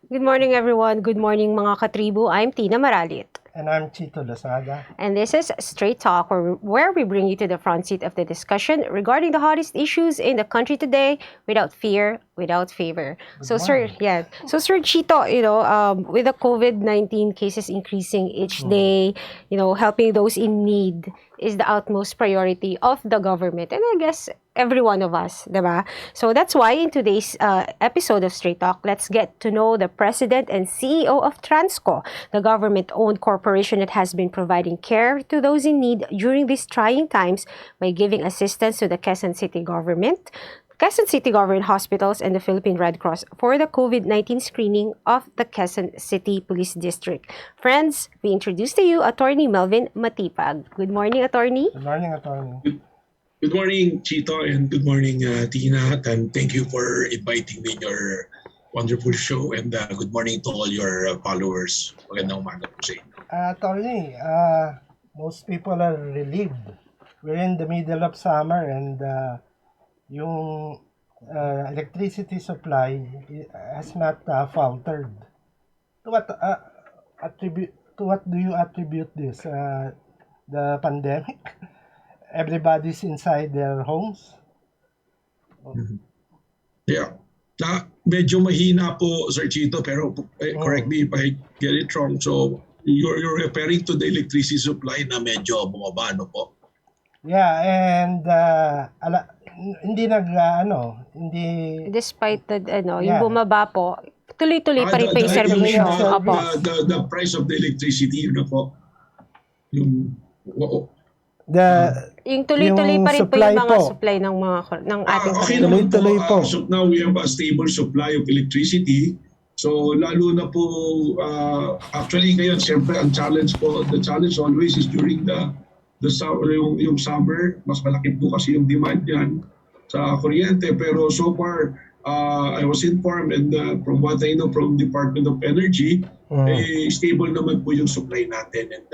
Good morning, everyone. Good morning, mga katribu. I'm Tina Maralit. And I'm Chito Losada. And this is Straight Talk, where we bring you to the front seat of the discussion regarding the hottest issues in the country today without fear, without favor. So, Sir Chito, with the COVID-19 cases increasing each day, helping those in need is the utmost priority of the government. And I guess every one of us, diba? So that's why in today's episode of Straight Talk, let's get to know the President and CEO of Transco, the government-owned corporation that has been providing care to those in need during these trying times by giving assistance to the Quezon City government, Quezon City Government Hospitals, and the Philippine Red Cross for the COVID-19 screening of the Quezon City Police District. Friends, we introduce to you Attorney Melvin Matibag. Good morning, Attorney. Good morning, Attorney. Good morning, Chito, and good morning, Tina. And thank you for inviting me in your wonderful show. And good morning to all your followers. Magandang umaga po sa inyo. Attorney, most people are relieved. We're in the middle of summer and yung electricity supply has not faltered. To what do you attribute this? The pandemic? Everybody's inside their homes? Yeah. Medyo mahina po, Sir Chito, pero correct me if I get it wrong. So, you're referring to the electricity supply na medyo bumaba, no po? Yeah, and hindi despite that yung bumaba po, tuloy-tuloy pa rin po yung serbisyo. The price of the electricity, yun na po. Yung tuloy-tuloy pa rin po yung mga supply ng ating tuloy-tuloy po. So now we have a stable supply of electricity. So lalo na po actually ngayon siyempre the challenge always is during the summer, yung summer, mas malaki po kasi yung demand yan sa kuryente. Pero so far, I was informed and from what I know from Department of Energy, stable naman po yung supply natin. And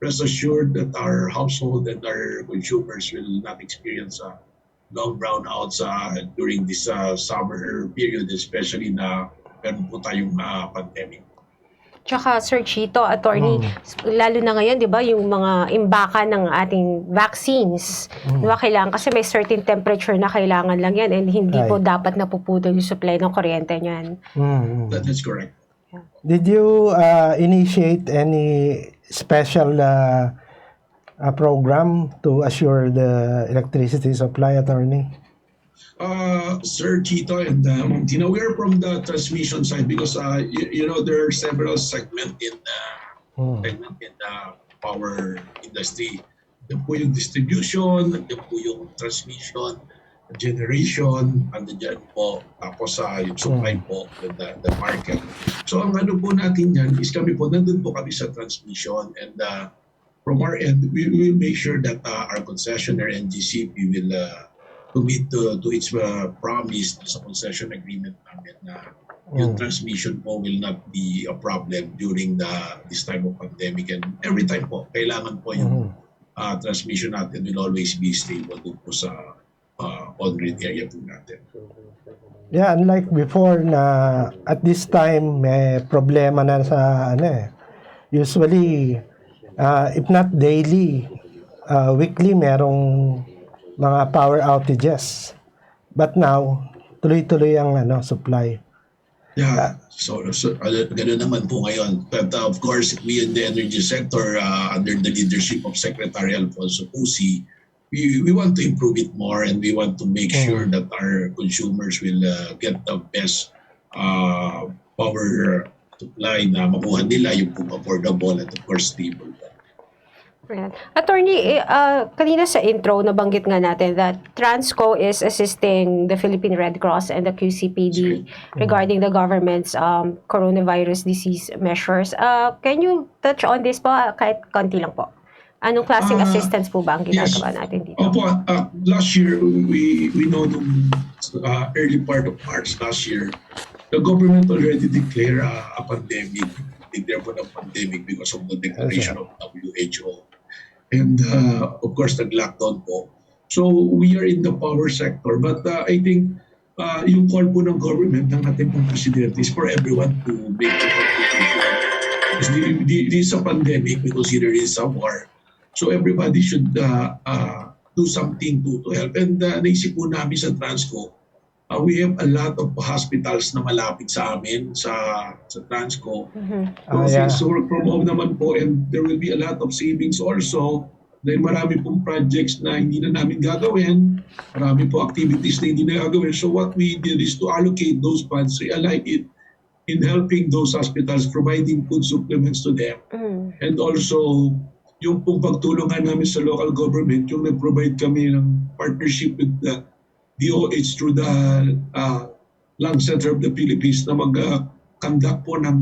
rest assured that our household and our consumers will not experience long brownouts during this summer period, especially na meron po tayong pandemic. Tsaka, Sir Chito, Attorney, lalo na ngayon, di ba, yung mga imbaka ng ating vaccines, di ba, kailangan, kasi may certain temperature na kailangan lang yan and hindi po dapat napuputol yung supply ng kuryente niyan. That is correct. Did you initiate any special program to assure the electricity supply, Attorney? Sir Chito and Tina, we are from the transmission side because there are several segments in the power industry. Yan po yung distribution, yan po yung transmission, generation, andyan po, tapos yung supply po, the market. So ang ano po natin yan is nandun po kami sa transmission and from our end, we will make sure that our concessionaire NGCP will commit to its promise sa concession agreement namin na yung transmission po will not be a problem during this time of pandemic. And every time po, kailangan po yung transmission natin will always be stable dun po sa on-grid area po natin. Yeah, unlike before na at this time may problema na sa usually if not daily, weekly merong mga power outages. But now, tuloy-tuloy ang supply. Yeah, so ganoon naman po ngayon. But of course, we in the energy sector, under the leadership of Secretary Alfonso Pusi, we want to improve it more and we want to make sure that our consumers will get the best power supply na makuha nila, yung affordable and of course stable. Attorney, kanina sa intro, nabanggit nga natin that Transco is assisting the Philippine Red Cross and the QCPD regarding the government's coronavirus disease measures. Can you touch on this po, kahit konti lang po? Anong klaseng assistance po ba ang ginagawa natin dito? Opo, last year, we know nung early part of March last year, the government already declared a pandemic, declared for the pandemic because of the declaration of WHO. And of course, nag-lockdown po. So we are in the power sector. But I think yung call po ng government, ng ating pong presidente is for everyone to make the contribution. Because this is a pandemic, we consider it a war. So everybody should do something to help. And naisip po namin sa Transco, we have a lot of hospitals na malapit sa amin, sa Transco. So since work from home naman po, and there will be a lot of savings also, dahil marami pong projects na hindi na namin gagawin, marami po activities na hindi na gagawin. So what we did is to allocate those funds, realign it in helping those hospitals, providing food supplements to them. And also, yung pong pagtulungan namin sa local government, yung nag-provide kami ng partnership with the DOH through the Lung Center of the Philippines na mag-conduct po ng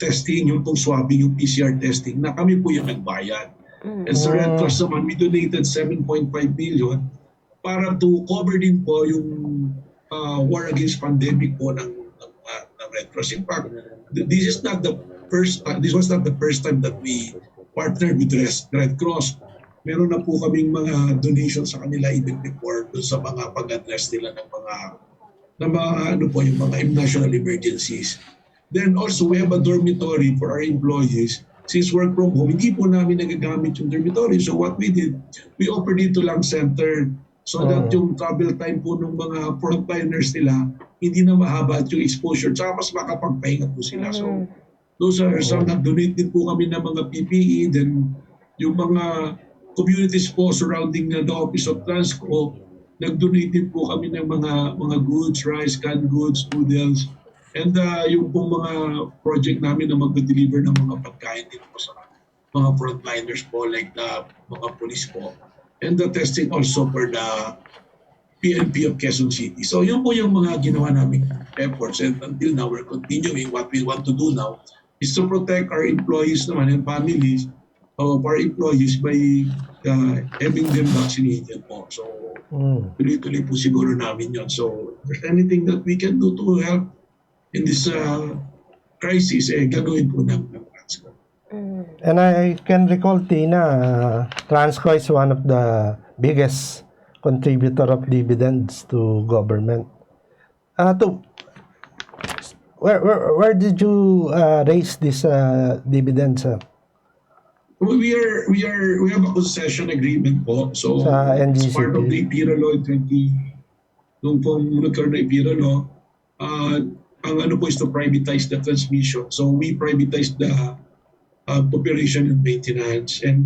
testing, yung pong swabbing, yung PCR testing, na kami po yung nagbayad. And sa Red Cross naman, we donated 7.5 million para to cover din po yung war against pandemic po ng Red Cross. In fact, this was not the first time that we partnered with Red Cross. Meron na po kaming mga donations sa kanila even before dun sa mga pag-address nila ng mga yung mga national emergencies. Then also, we have a dormitory for our employees. Since work from home, hindi po namin nagagamit yung dormitory. So what we did, we offered it to Lung Center so that yung travel time po ng mga frontliners nila hindi na mahaba at yung exposure, tsaka mas makapagpahinga po sila. So those are some, nag-donate din po kami ng mga PPE, then yung mga communities po surrounding the office of Transco, nag-donate din po kami ng mga goods, rice, canned goods, noodles, and yung pong mga project namin na mag-deliver ng mga pagkain din po sa mga frontliners po, like the mga police po, and the testing also for the PNP of Quezon City. So yun po yung mga ginawa namin efforts, and until now we're continuing. What we want to do now is to protect our employees naman and families of our employees by having them vaccinated po. So tuloy-tuloy po siguro namin yun. So if there's anything that we can do to help in this crisis, gagawin po namin ng Transco. And I can recall, Tina, Transco is one of the biggest contributor of dividends to government. Where did you raise this dividends? We have a concession agreement po. So Sa it's NGCP. part of the IPIRA law nung pong nagkaroon ng IPIRA law, ang ano po is to privatize the transmission. So we privatize the operation and maintenance, and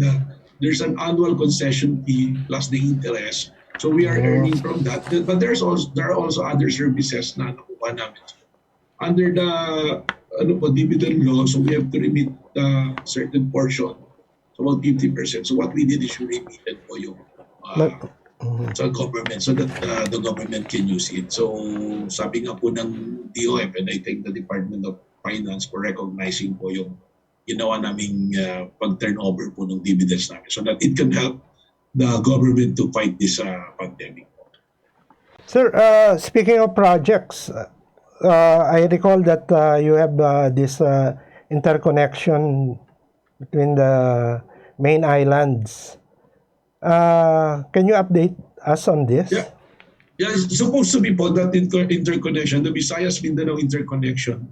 there's an annual concession fee plus the interest. So we are earning from that. But there are also other services na nakuha namin. Under the dividend law, so we have to remit a certain portion, so about 50%. So what we did is we remitted po yung sa government so that the government can use it. So sabi nga po ng DOF, and I thank the Department of Finance for recognizing po yung ginawa naming pag-turnover po ng dividends namin so that it can help the government to fight this pandemic. Sir, speaking of projects, I recall that you have this interconnection between the main islands. Can you update us on this? Yeah, it's supposed to be po that interconnection, the Visayas-Mindanao interconnection.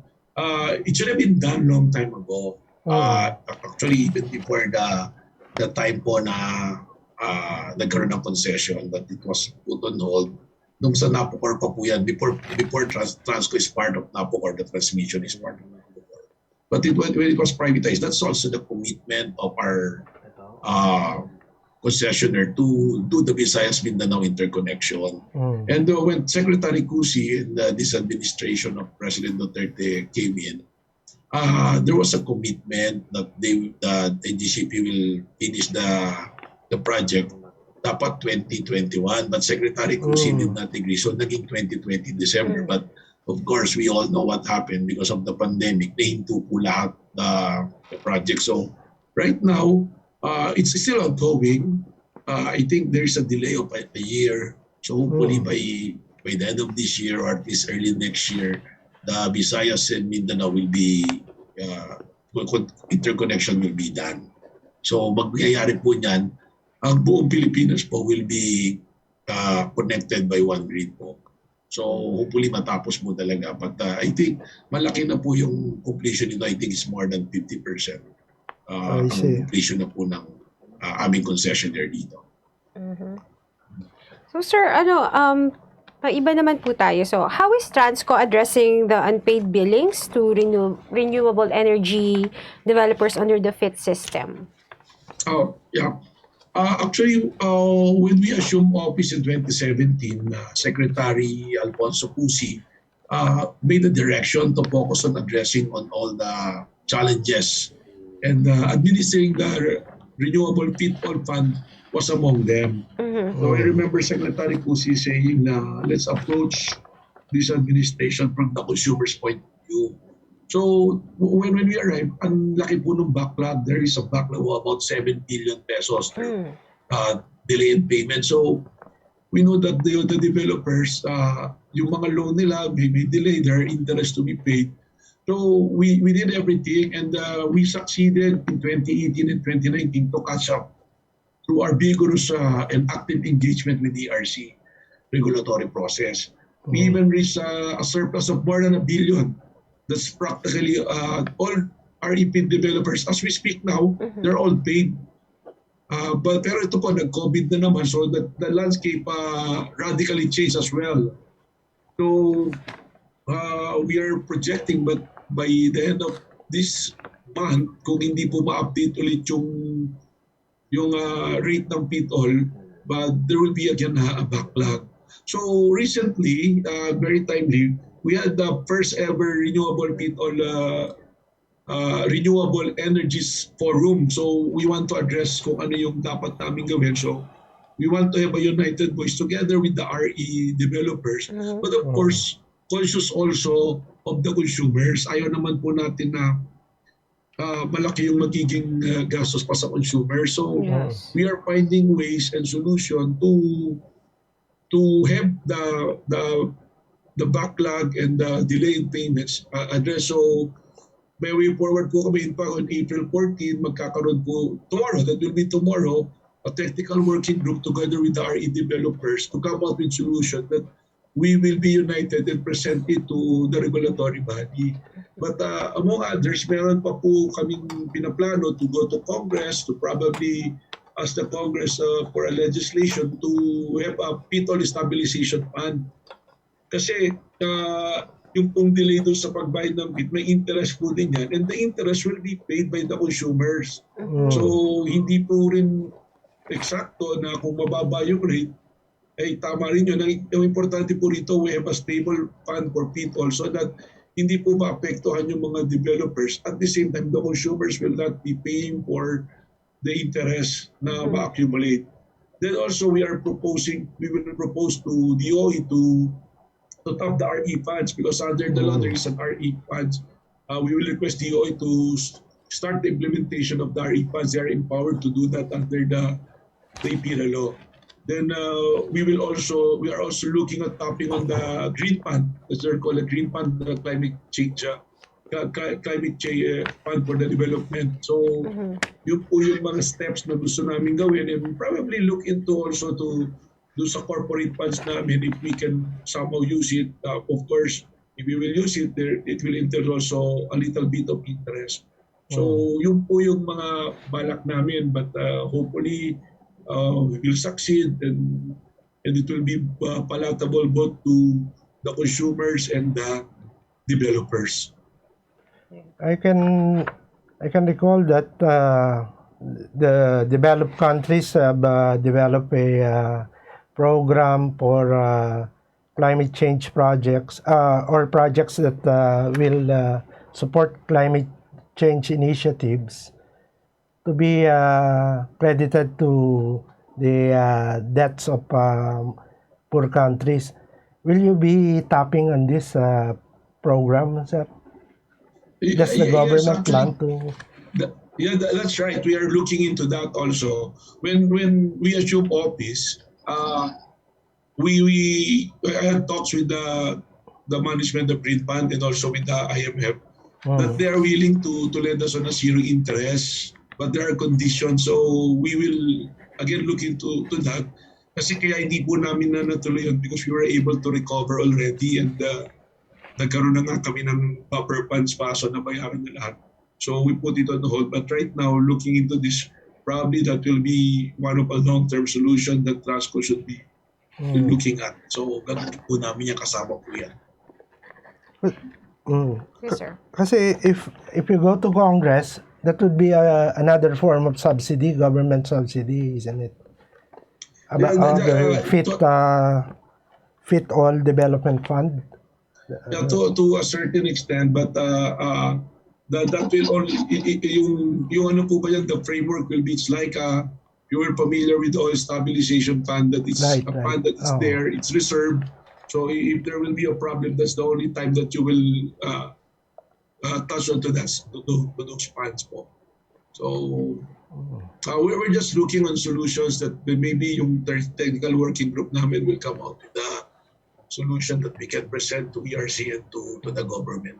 It should have been done long time ago. Actually, even before the time po na nagkaroon ng concession, but it was put on hold. Nung sa Napocor pa po yan, before Transco is part of Napocor, the transmission is part of Napocor. But when it was privatized, that's also the commitment of our concessionaire to do the Visayas-Mindanao interconnection. And when Secretary Cusi and this administration of President Duterte came in, there was a commitment that the NGCP will finish the project dapat 2021, but Secretary Cusi did not agree, so naging 2020 December. But of course, we all know what happened because of the pandemic. Nahinto po lahat the project. So right now, it's still ongoing. I think there's a delay of a year. So hopefully by the end of this year or at least early next year, the Visayas and Mindanao will be interconnection will be done. So magyayari po niyan, ang buong Pilipinas po will be connected by one grid po. So hopefully matapos mo talaga. But I think malaki na po yung completion nito. I think it's more than 50%. I Ang see. completion na po ng aming concessionaire dito. So sir, iba naman po tayo. So how is Transco addressing the unpaid billings to renewable energy developers under the FIT system? Yeah. Actually, when we assumed office in 2017, Secretary Alfonso Cusi made a direction to focus on addressing on all the challenges, and administering the renewable fit-all fund was among them. So I remember Secretary Cusi saying na let's approach this administration from the consumer's point of view. So when we arrived, ang laki po ng backlog. There is a backlog of about 7 billion pesos delay in payment. So we know that the developers, yung mga loan nila may delay, their interest to be paid. So we did everything, and we succeeded in 2018 and 2019 to catch up through our vigorous and active engagement with the ERC regulatory process. We even reached a surplus of more than 1 billion. That's practically all REP developers. As we speak now, they're all paid. Pero ito po, nag-COVID na naman, so the landscape radically changed as well. So we are projecting, but by the end of this month, kung hindi po ma-update ulit yung rate ng PIT-all, but there will be again a backlog. So recently, very timely, we had the first ever renewable PIT-all renewable energies forum. So we want to address kung ano yung dapat namin gawin. So we want to have a united voice together with the RE developers. But of course, conscious also of the consumers. Ayaw naman po natin na malaki yung magiging gastos pa sa consumer. So we are finding ways and solution to have the backlog and the delay in payments address. So may way forward po kami on April 14, magkakaroon po tomorrow, that will be tomorrow, a technical working group together with the RE developers to come up with solution that we will be united and present it to the regulatory body. But among others, meron pa po kaming pinaplano to go to Congress to probably ask the Congress for a legislation to have a PIT-all stabilization fund. Kasi yung pong delay doon sa pagbayad ng PIT, may interest po din yan, and the interest will be paid by the consumers. So hindi po rin eksakto na kung mababa yung rate, ay tama rin yun. Ang importante po rito, we have a stable fund for PIT-all so that hindi po maapektuhan yung mga developers. At the same time, the consumers will not be paying for the interest na ma-accumulate. Then also we will propose to DOE to top the RE funds, because under the law there is an RE funds. We will request DOE to start the implementation of the RE funds. They are empowered to do that under the EPIRA law. Then we are also looking at topping on the green fund, as they're called a green fund, the climate change fund for the development. So yun po yung mga steps na gusto namin gawin, and probably look into also to do sa corporate funds namin if we can somehow use it. Of course, if we will use it, it will entail also a little bit of interest. So yun po yung mga balak namin, but hopefully we will succeed, and it will be palatable both to the consumers and the developers. I can recall that the developed countries have developed a program for climate change projects or projects that will support climate change initiatives to be credited to the debts of poor countries. Will you be tapping on this program, sir? Does the government plan to? That's right. We are looking into that also. When we assume office, we had talks with the management of Green Fund and also with the IMF that they are willing to lend us on a zero interest, but there are conditions. So we will again look into that. Kasi kaya hindi po namin na natuloy yun because we were able to recover already and nagkaroon na nga kami ng buffer funds pa, so nabayaran na lahat. So we put it on hold. But right now, looking into this, probably that will be one of a long-term solution that Transco should be looking at. So ganun po namin yung kasama po yan. Yes, sir. Kasi if you go to Congress, that would be another form of subsidy, government subsidy, isn't it? Fit all development fund. Yeah, to a certain extent, but that will only yung ano po ba yan, the framework will be, it's like you were familiar with the oil stabilization fund, that it's Right, a fund that is there, it's reserved. So if there will be a problem, that's the only time that you will touch onto those funds po. So we're just looking on solutions that maybe yung technical working group namin will come out with a solution that we can present to ERC and to the government.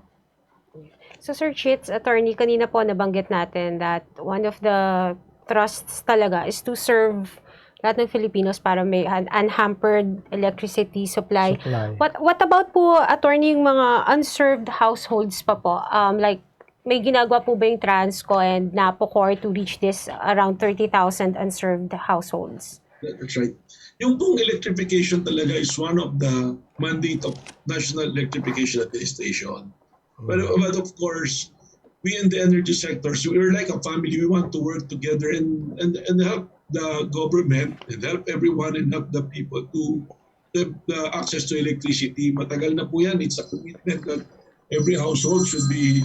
So Sir Chits, attorney, kanina po nabanggit natin that one of the trusts talaga is to serve lahat ng Filipinos para may unhampered electricity supply. What about po, attorney, yung mga unserved households pa po? Like, may ginagawa po ba yung Transco and NAPOCOR to reach this around 30,000 unserved households? That's right. Yung pong electrification talaga is one of the mandate of National Electrification Administration. But of course, we in the energy sector, so we're like a family. We want to work together and help the government and help everyone and help the people to have the access to electricity. Matagal na po yan. It's a commitment that every household should be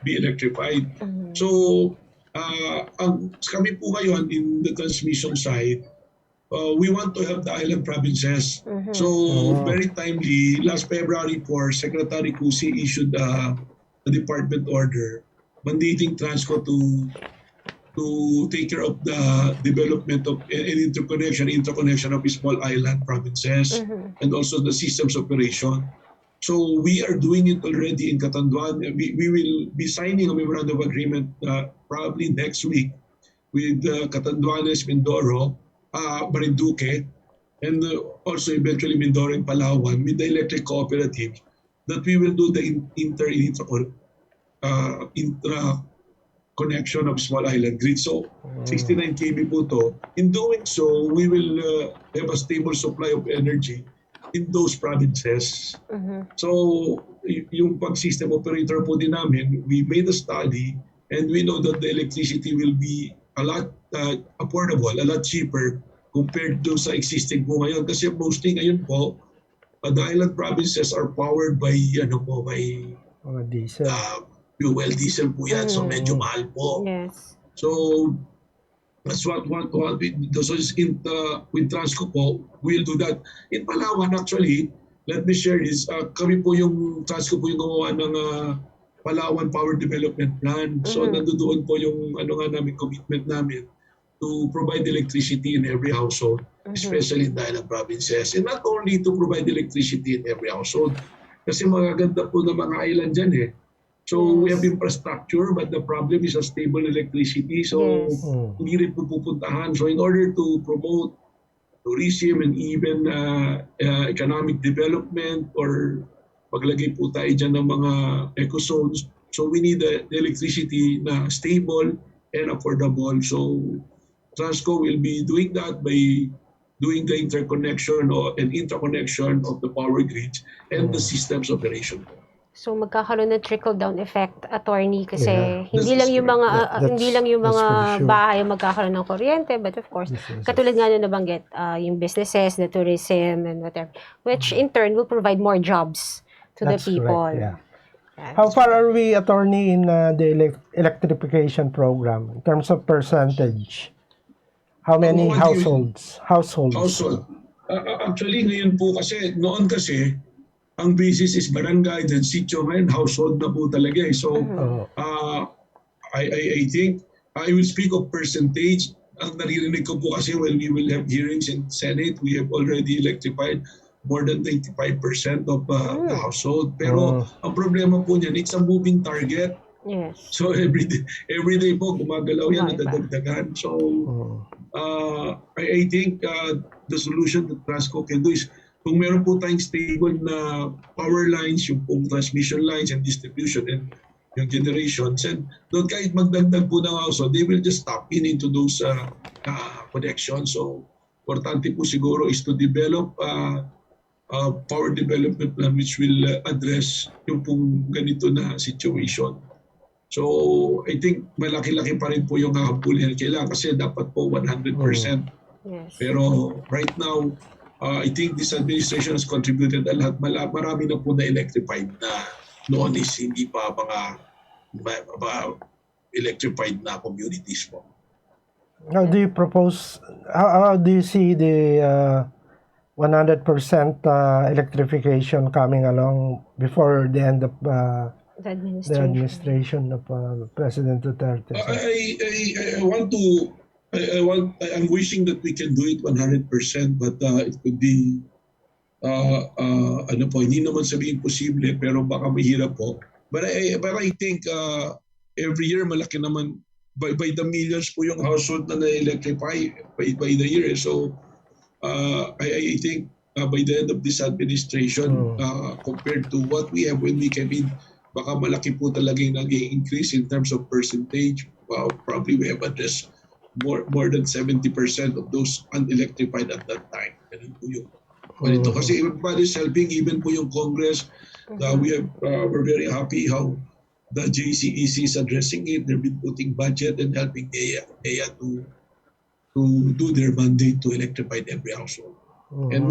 be electrified. So kami po ngayon in the transmission side, we want to help the island provinces. So very timely, last February 4, Secretary Cusi issued a department order mandating Transco to take care of the development of an interconnection of small island provinces and also the systems operation. So we are doing it already in Catanduan. We will be signing a memorandum of agreement probably next week with Catanduanes, Mindoro, Marinduque, and also eventually Mindoro and Palawan with the electric cooperative that we will do the intra-connection of small island grid. So 69 kV po to. In doing so, we will have a stable supply of energy in those provinces. So yung pag-system operator po din namin, we made a study and we know that the electricity will be a lot affordable, a lot cheaper compared to sa existing po ngayon. Kasi mostly ngayon po, the island provinces are powered by diesel. Fuel diesel po yan, so medyo mahal po. Yes. So that's what we do. So with Transco po, we'll do that. In Palawan actually, let me share this. Kami po yung Transco po yung gumawa ng Palawan Power Development Plan. So nandoon po yung commitment namin to provide electricity in every household, especially in the island provinces. And not only to provide electricity in every household, kasi magaganda po ng mga island dyan eh. So we have infrastructure, but the problem is a stable electricity. So hindi rin po pupuntahan. So in order to promote tourism and even economic development or paglagay po tayo dyan ng mga eco-zones, so we need the electricity na stable and affordable. So Transco will be doing that by doing the interconnection and intraconnection of the power grids and the systems operation. So magkakaroon ng trickle-down effect, attorney, kasi Yeah. hindi lang yung mga bahay magkakaroon ng kuryente, but of course, katulad nga na nabanggit, yung businesses, the tourism, and whatever, which in turn will provide more jobs to the people. Correct, yeah. How far are we, attorney, in the electrification program in terms of percentage? How many households? Actually, ngayon po noon kasi, ang basis is barangay, then sitio, ngayon household na po talaga eh. So, I think, I will speak of percentage. Ang naririnig ko po kasi when we will have hearings in Senate, we have already electrified more than 95% of the household. Pero ang problema po niyan, it's a moving target. Yes. So every day po gumagalaw yan, nadadagdagan. So I think the solution that Transco can do is kung meron po tayong stable na power lines, yung pong transmission lines and distribution and yung generations, and doon kahit magdagdag po ng also, they will just tap in into those connections. So, importante po siguro is to develop power development plan which will address yung pong ganito na situation. So, I think malaki-laki pa rin po yung hahabulin kailangan kasi dapat po 100%. Yes. Pero right now, I think this administration has contributed a lot. Marami na po na electrified na noon is hindi pa mga electrified na communities po. How do you propose, how do you see the 100% electrification coming along before the end of The the administration. administration of President Duterte? I'm wishing that we can do it 100%, but it could be, hindi naman sabihin posible, pero baka mahirap po. But I think every year malaki naman, by the millions po yung household na na-electrify by the year. So I think by the end of this administration, compared to what we have when we came in, baka malaki po talaga yung nag-increase in terms of percentage. Probably we have addressed more than 70% of those unelectrified at that time. Ganun po yun. Ito kasi everybody's helping, even po yung Congress. We're very happy how the JCEC is addressing it. They've been putting budget and helping EA to do their mandate to electrify every household. And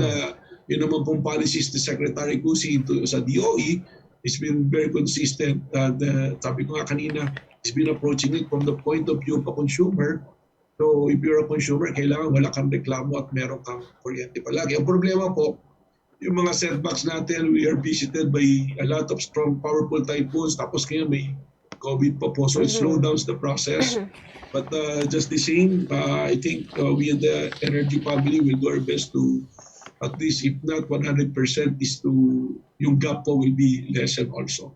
yun naman pong policies ni Secretary Cusi sa DOE, it's been very consistent. Sabi ko nga kanina, it's been approaching it from the point of view of a consumer. So if you're a consumer, kailangan wala kang reklamo at meron kang kuryente palagi. Ang problema po, yung mga setbacks natin, we are visited by a lot of strong, powerful typhoons. Tapos kaya may COVID pa po, so it slows down the process. But just the same, I think we in the energy family will do our best to, at least if not 100%, is to, yung gap po will be lessened also.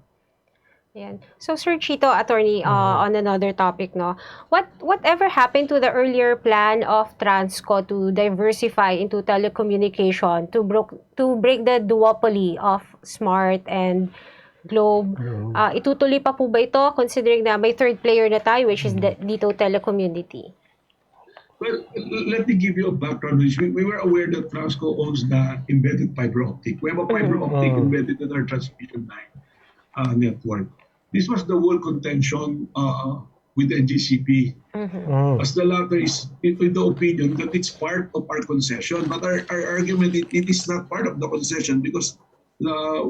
Yan. So Sir Chito, attorney, on another topic, no, whatever happened to the earlier plan of Transco to diversify into telecommunication to break the duopoly of Smart and Globe? Itutuloy pa po ba ito considering na may third player na tayo, which is the Dito Telecommunity? Well, let me give you a background. We were aware that Transco owns the embedded fiber optic. We have a fiber optic embedded in our transmission line network. This was the whole contention with the NGCP. As the latter is in the opinion that it's part of our concession, but our argument it is not part of the concession because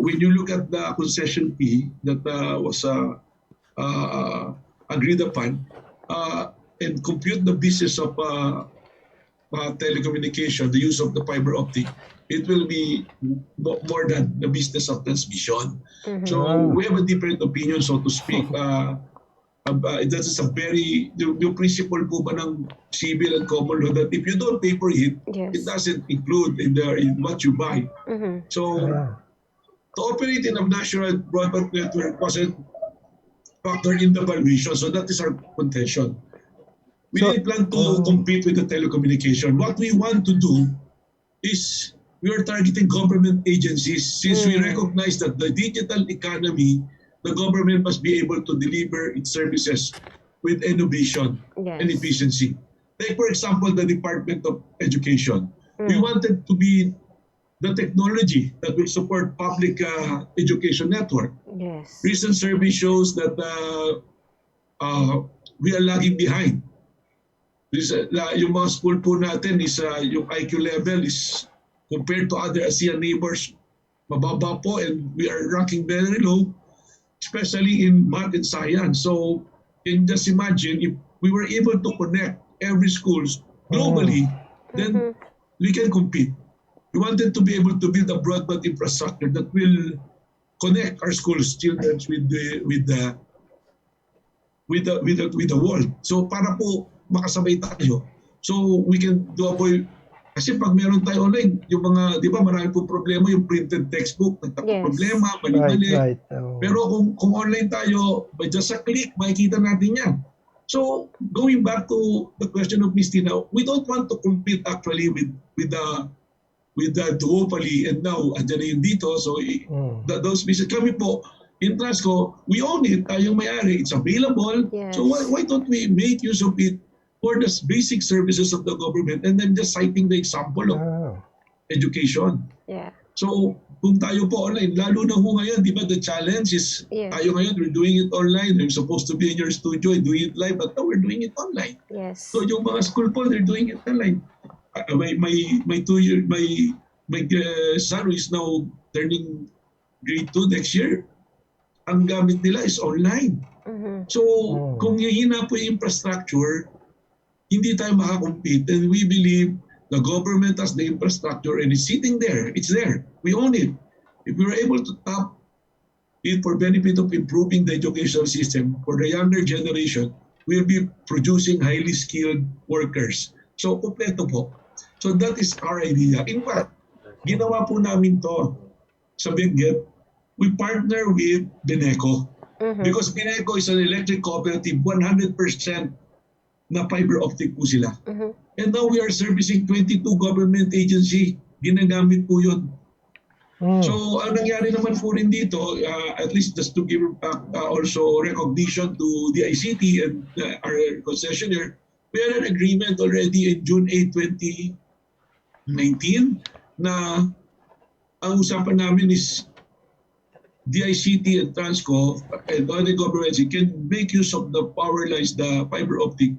when you look at the concession fee that was agreed upon and compute the business of telecommunication, the use of the fiber optic, it will be more than the business of transmission. So we have a different opinion, so to speak. That is a very, yung principle po ba ng civil and common law that if you don't pay for it, it doesn't include in what you buy. So to operate in a national broadband network wasn't factored in the valuation, so that is our contention. We didn't plan to compete with the telecommunication. What we want to do is we are targeting government agencies since we recognize that the digital economy, the government must be able to deliver its services with innovation and efficiency. Take, for example, the Department of Education. We wanted to be the technology that will support public education network. Recent survey shows that we are lagging behind. Yung mga school po natin is yung IQ level is compared to other ASEAN neighbors mababa po, and we are ranking very low, especially in math and science. So you can just imagine if we were able to connect every schools globally, then we can compete. We wanted to be able to build a broadband infrastructure that will connect our schools, children with the world. So para po makasabay tayo. So we can do kasi pag meron tayo online, yung mga, di ba, marami po problema, yung printed textbook, problema, mali-mali. Pero kung online tayo, by just a click, makikita natin yan. So going back to the question of Ms. Tina, we don't want to compete actually with the duopoly, and now andyan na yung dito. So those business, kami po in Transco, we own it, tayong may-ari, it's available. Yes. So why don't we make use of it for the basic services of the government, and then just citing the example of education. Yeah. So kung tayo po online, lalo na ho ngayon, di ba, the challenge is Yes. tayo ngayon, we're doing it online. We're supposed to be in your studio and doing it live, but now we're doing it online. Yes. So yung mga school po, they're doing it online. My 2-year, my son who is now turning grade 2 next year, ang gamit nila is online. So kung hihina po yung infrastructure, hindi tayo makakompete, and we believe the government has the infrastructure and it's sitting there. It's there. We own it. If we were able to tap it for benefit of improving the educational system for the younger generation, we'll be producing highly skilled workers. So, kompleto po. So, that is our idea. In fact, ginawa po namin to sa Benguet. We partner with Beneco. Because Beneco is an electric cooperative, 100% na fiber optic po sila. And now we are servicing 22 government agency. Ginagamit po yun. So, ang nangyari naman po rin dito, at least just to give also recognition to the ICT and our concessionaire, we had an agreement already in June 8, 2019 na ang usapan namin is DICT and Transco and other governments can make use of the power lines, the fiber optic,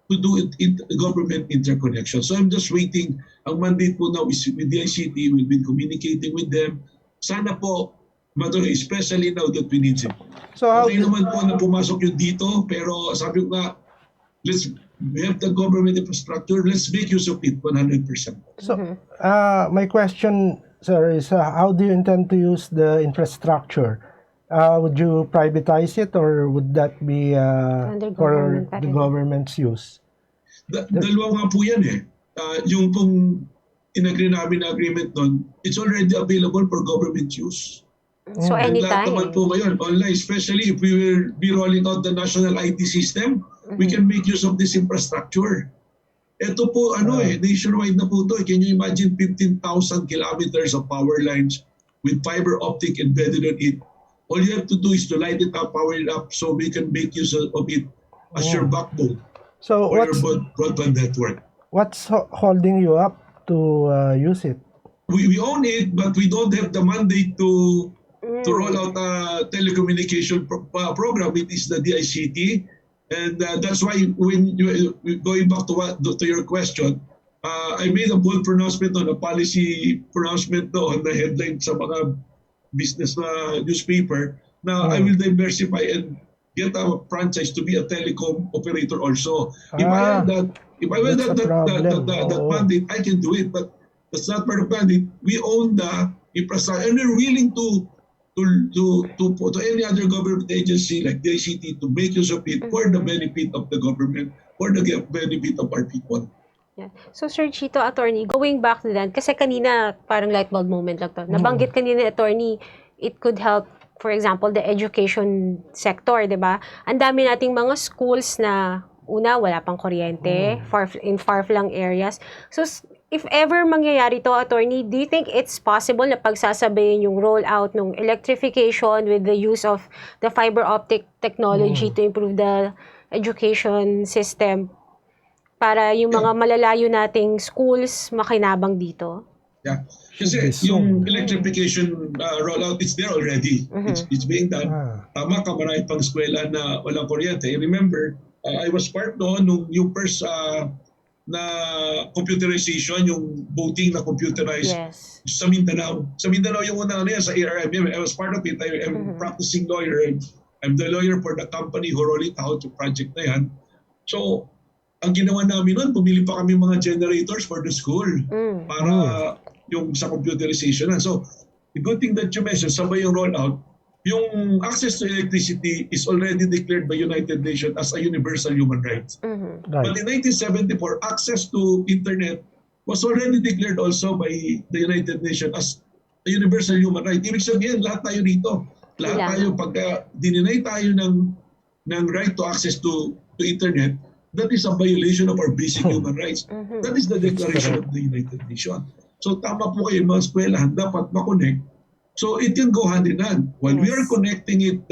to do it in government interconnection. So I'm just waiting. Ang mandate po now is with DICT. We've been communicating with them. Sana po matuloy, especially now that we need it. So how Okay naman po na pumasok yun dito, pero sabi ko nga, we have the government infrastructure, let's make use of it 100%. So, my question, sir, is how do you intend to use the infrastructure? Would you privatize it, or would that be Under for government pa the rin. government's use? Dalawa nga po yan eh. Yung pong in-agree namin na agreement nun, it's already available for government use. So, And lahat anytime. naman po ngayon, online, especially if we will be rolling out the national IT system, we can make use of this infrastructure. Ito po, nationwide na po ito. Can you imagine 15,000 kilometers of power lines with fiber optic embedded on it? All you have to do is to light it up, power it up, so we can make use of it as your backbone So for your broadband network. what's holding you up to use it? We own it, but we don't have the mandate to roll out a telecommunication program. It is the DICT, and that's why when going back to your question, I made a bold pronouncement on a policy pronouncement on the headline sa mga business newspaper. Now I will diversify and get a franchise to be a telecom operator also. If I have that mandate, I can do it, but that's not part of the mandate. We own the infrastructure, and we're willing to any other government agency like the ICT to make use of it for the benefit of the government, for the benefit of our people. Yeah. So, Sir Chito, attorney, going back to that, kasi kanina, parang light bulb moment lang to. Nabanggit kanina, attorney, it could help, for example, the education sector, di ba? Ang dami nating mga schools na, una, wala pang kuryente, in far-flung areas. So, if ever mangyayari to, attorney, do you think it's possible na pagsasabayin yung rollout ng electrification with the use of the fiber optic technology to improve the education system para yung mga malalayo nating schools makinabang dito? Yeah. Kasi yung electrification rollout, it's there already. It's being done. Tama ka, marami pang eskwela na walang kuryente. I remember, I was part noon nung yung first na computerization, yung voting na computerized sa Mindanao. Sa Mindanao yung una yan, sa ARM. I was part of it. I'm practicing lawyer. I'm the lawyer for the company who rolled it out, yung project na yan. So, ang ginawa namin nun, pumili pa kami mga generators for the school para yung sa computerization na. So, the good thing that you mentioned, sabay yung rollout, yung access to electricity is already declared by United Nations as a universal human right. Right. But in 1974, access to internet was already declared also by the United Nations as a universal human right. Ibig sabihin, lahat tayo rito. Lahat tayo, pagka dininay tayo ng right to access to to internet, that is a violation of our basic human rights. That is the Declaration of the United Nations. So tama po kayo, mga eskwelahan dapat makonect. So it can go hand in hand. While we are connecting it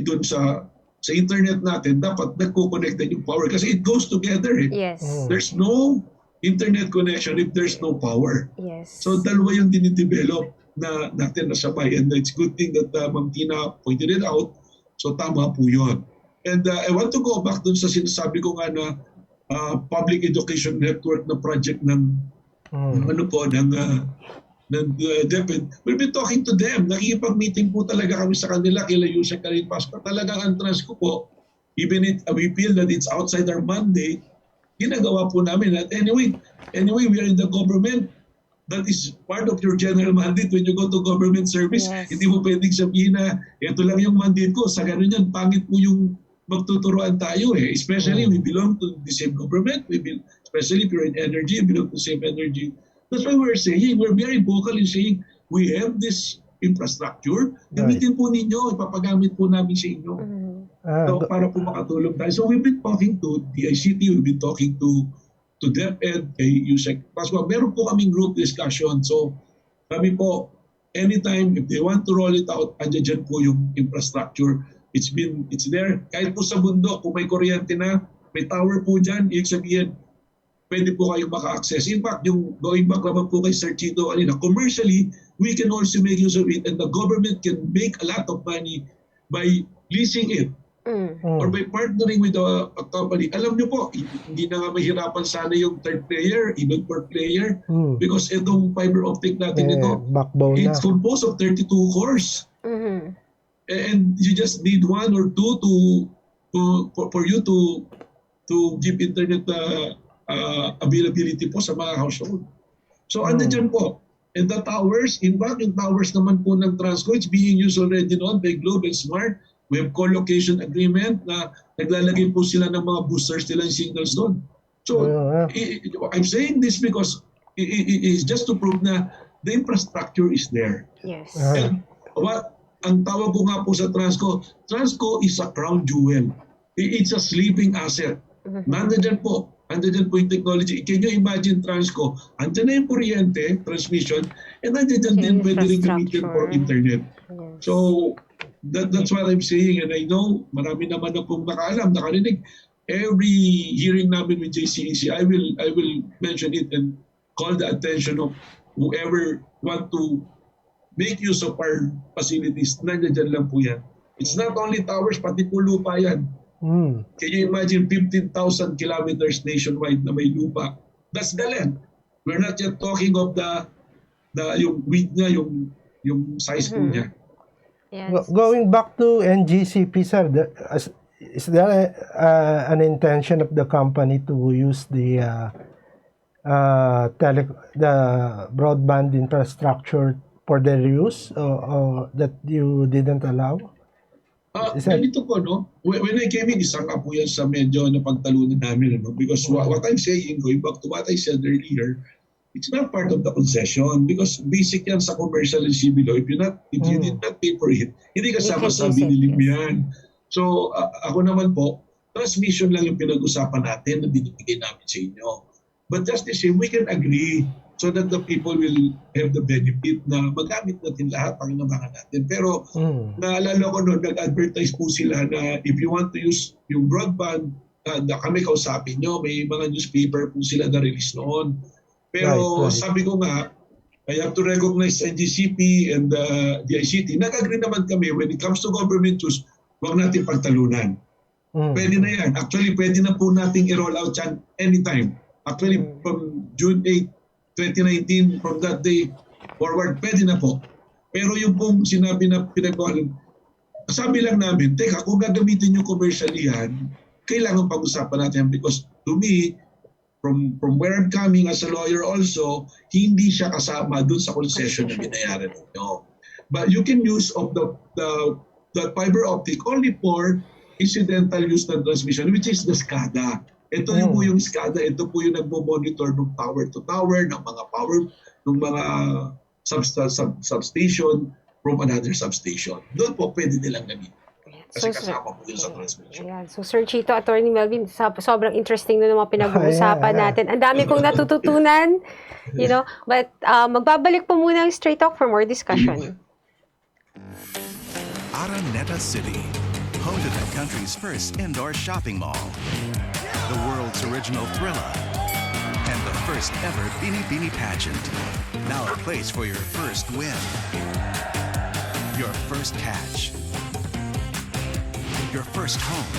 dun sa internet natin, dapat nagko-connect din yung power kasi it goes together. Yes. There's no internet connection if there's no power. Yes. So dalawa yung dinidevelop na natin na sabay, and it's good thing that Ma'am Tina pointed it out. So tama po yun. And I want to go back dun sa sinasabi ko nga na public education network na project ng DepEd. We'll be talking to them. Nakikipag-meeting po talaga kami sa kanila, kila Yusek Karin Pasco. Talagang ang Transco po, even if we feel that it's outside our mandate, ginagawa po namin. At anyway, we are in the government. That is part of your general mandate when you go to government service. Yes. Hindi mo pwedeng sabihin na ito lang yung mandate ko. Sa ganun yan, pangit po yung magtuturoan tayo Especially we belong to the same government. Especially if you're in energy, we belong to the same energy. That's why we're saying, we're very vocal in saying, we have this infrastructure. Gamitin po ninyo, ipapagamit po namin sa inyo. So, para po makatulong tayo. So we've been talking to the ICT, we've been talking to DepEd, kay Yusek Pasqua. Meron po kaming group discussion. So kami po, anytime, if they want to roll it out, andyan po yung infrastructure. It's there. Kahit po sa bundok, kung may kuryente na, may tower po dyan, ibig sabihin, pwede po kayong maka-access. In fact, yung going back naman po kay Sir Chito kanina, commercially, we can also make use of it and the government can make a lot of money by leasing it. Or by partnering with a company. Alam niyo po, hindi na nga mahirapan sana yung third player, even fourth player, because itong fiber optic natin it's composed of 32 cores. And you just need one or two for you to give internet availability po sa mga household. So ano dyan po? And the towers, in fact, yung towers naman po ng Transco, it's being used already noon by Globe and Smart. We have co-location agreement na naglalagay po sila ng mga boosters nilang signals doon. So, I'm saying this because it's just to prove na the infrastructure is there. Yes. And ang tawag ko nga po sa Transco is a crown jewel. It's a sleeping asset. Nandiyan po yung technology. Can you imagine Transco? Andiyan na yung kuryente, transmission, and nandiyan din pwede rin gamitin for internet. Yes. So, that's what I'm saying, and I know marami naman na pong nakarinig. Every hearing namin with JCEC, I will mention it and call the attention of whoever want to make use of our facilities. Nandiyan lang po yan. It's not only towers, pati po lupa yan. Can you imagine 15,000 kilometers nationwide na may lupa? That's the land. We're not yet talking of yung width niya, yung size po niya. Yes. Going back to NGCP, sir, is there an intention of the company to use the broadband infrastructure for their use that you didn't allow? Ganito po, no? When I came in, isang nga po yan sa medyo na pagtalunan namin, no? Because what I'm saying, going back to what I said earlier, it's not part of the concession because basic yan sa commercial and civil law. If you did not pay for it, hindi kasama sa binilim yan. So ako naman po, transmission lang yung pinag-usapan natin na binibigay namin sa inyo. But just the same, we can agree so that the people will have the benefit na magamit natin lahat, pakinabangan natin. Pero naalala ko noon, nag-advertise po sila na if you want to use yung broadband, kami kausapin nyo, may mga newspaper po sila na release noon. Pero sabi ko nga, I have to recognize NGCP and the ICT. Nag-agree naman kami when it comes to government use, huwag natin pagtalunan. Pwede na yan. Actually, pwede na po natin i-roll out yan anytime. Actually, from June 8, 2019, from that day forward, pwede na po. Pero yung pong sinabi na pinagawa, sabi lang namin, teka, kung gagamitin yung commercially yan, kailangan pag-usapan natin because to me, from where I'm coming as a lawyer also, hindi siya kasama dun sa concession na binayaran ninyo. But you can use of the fiber optic only for incidental use ng transmission, which is the SCADA. Ito yung po yung SCADA, ito po yung nagmo-monitor ng tower to tower, ng mga power, ng mga substation from another substation. Doon po pwede nilang gamitin. Kasi So, kasama po yun sa transmission. ayan. So, Sir Chito, Attorney Melvin, sobrang interesting na mga pinag-uusapan Yeah. natin. Ang dami kong natututunan, you know. But magbabalik po muna ang Straight Talk for more discussion. Araneta City, home to the country's first indoor shopping mall, the world's original Thrilla, and the first ever Bini Bini pageant. Now a place for your first win, your first catch, your first home,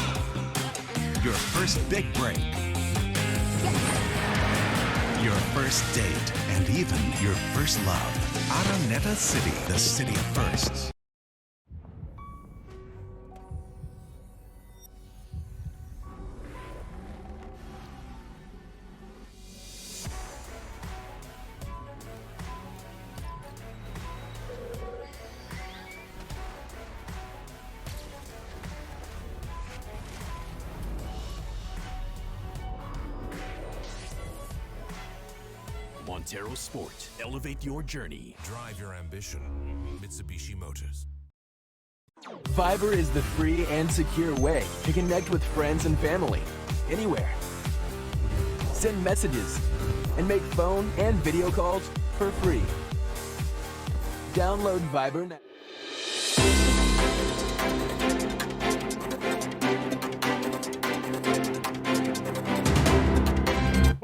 your first big break, your first date, and even your first love. Araneta City, the city of firsts. Montero Sport. Elevate your journey. Drive your ambition. Mitsubishi Motors. Fiverr is the free and secure way to connect with friends and family anywhere. Send messages and make phone and video calls for free. Download Fiverr now.